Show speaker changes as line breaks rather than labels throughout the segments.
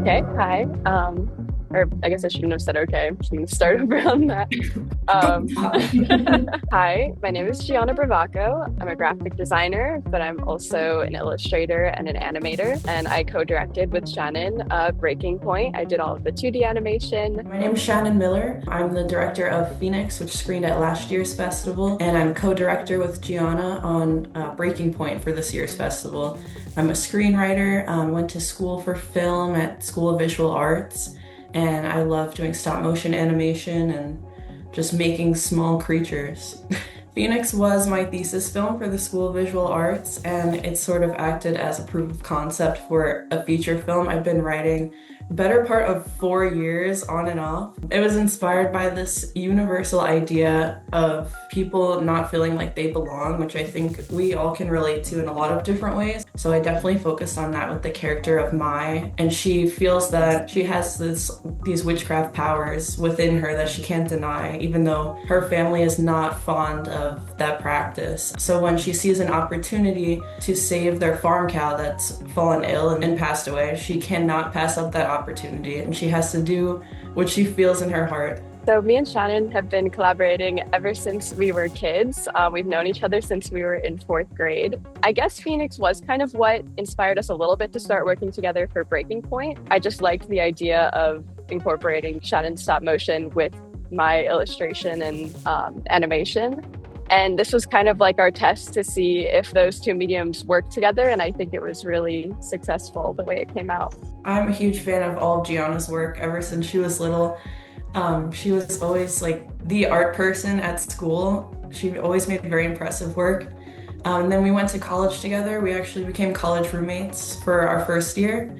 Okay, hi. Or I guess I shouldn't have said okay. I'm just gonna start over on that. Um, Hi, my name is Gianna Bravaco. I'm a graphic designer, but I'm also an illustrator and an animator. And I co-directed with Shannon Breaking Point. I did all of the 2D animation.
My name is Shannon Miller. I'm the director of Phoenix, which screened at last year's festival, and I'm co-director with Gianna on Breaking Point for this year's festival. I'm a screenwriter, went to school for film at School of Visual Arts, and I love doing stop motion animation and just making small creatures. Phoenix was my thesis film for the School of Visual Arts, and it sort of acted as a proof of concept for a feature film I've been writing better part of 4 years on and off. It was inspired by this universal idea of people not feeling like they belong, which I think we all can relate to in a lot of different ways. So I definitely focused on that with the character of Mai, and she feels that she has these witchcraft powers within her that she can't deny, even though her family is not fond of that practice. So when she sees an opportunity to save their farm cow that's fallen ill and passed away, she cannot pass up that opportunity, and she has to do what she feels in her heart.
So me and Shannon have been collaborating ever since we were kids. We've known each other since we were in fourth grade. I guess Phoenix was kind of what inspired us a little bit to start working together for Breaking Point. I just liked the idea of incorporating Shannon's stop motion with my illustration and animation. And this was kind of like our test to see if those two mediums work together. And I think it was really successful the way it came out.
I'm a huge fan of all of Gianna's work ever since she was little. She was always like the art person at school. She always made very impressive work. And then we went to college together. We actually became college roommates for our first year.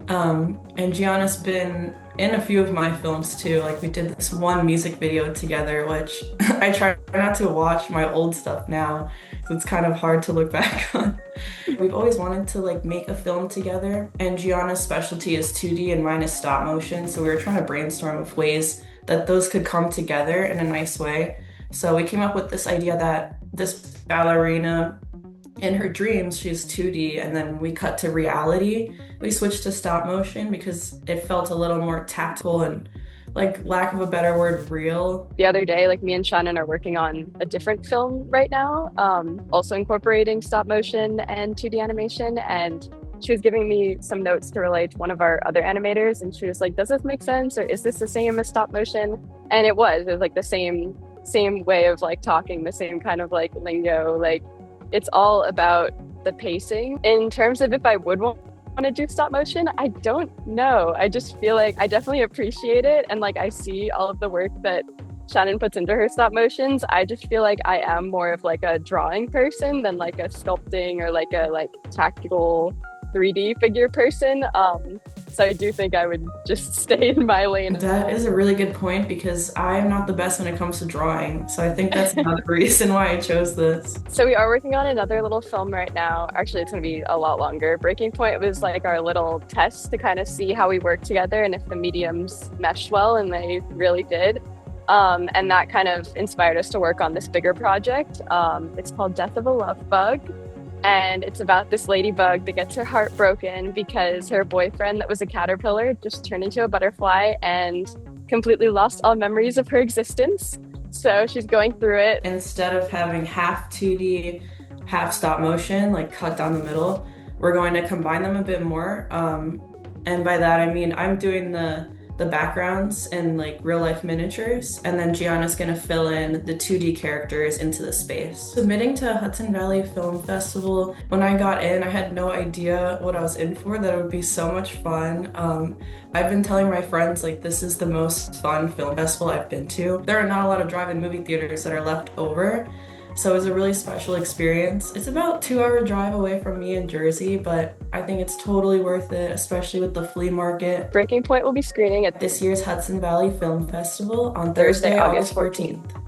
And Gianna's been in a few of my films too. Like we did this one music video together, which I try not to watch my old stuff now, so it's kind of hard to look back on. We've always wanted to like make a film together, and Gianna's specialty is 2D and mine is stop motion. So we were trying to brainstorm of ways that those could come together in a nice way. So we came up with this idea that this ballerina, in her dreams, she's 2D, and then we cut to reality. We switched to stop motion because it felt a little more tactile and, like, lack of a better word, real.
The other day, like me and Shannon are working on a different film right now, also incorporating stop motion and 2D animation. And she was giving me some notes to relate to one of our other animators, and she was like, does this make sense? Or is this the same as stop motion? And it was like the same way of like talking, the same kind of like lingo, like it's all about the pacing. In terms of if I would want to do stop motion, I don't know. I just feel like I definitely appreciate it. And like I see all of the work that Shannon puts into her stop motions. I just feel like I am more of like a drawing person than like a sculpting or like a tactical 3D figure person. So I do think I would just stay in my lane.
That is a really good point because I'm not the best when it comes to drawing. So I think that's another reason why I chose this.
So we are working on another little film right now. Actually, it's going to be a lot longer. Breaking Point was like our little test to kind of see how we work together and if the mediums meshed well, and they really did. And that kind of inspired us to work on this bigger project. It's called Death of a Love Bug. And it's about this ladybug that gets her heart broken because her boyfriend that was a caterpillar just turned into a butterfly and completely lost all memories of her existence. So she's going through it.
Instead of having half 2D, half stop motion, like cut down the middle, we're going to combine them a bit more. And by that, I mean, I'm doing the backgrounds and like real life miniatures, and then Gianna's gonna fill in the 2D characters into the space. Submitting to Hudson Valley Film Festival, when I got in, I had no idea what I was in for, that it would be so much fun. I've been telling my friends like this is the most fun film festival I've been to. There are not a lot of drive-in movie theaters that are left over, so it was a really special experience. It's about a 2-hour drive away from me in Jersey, but I think it's totally worth it, especially with the flea market.
Breaking Point will be screening at
this year's Hudson Valley Film Festival on Thursday, August 14th.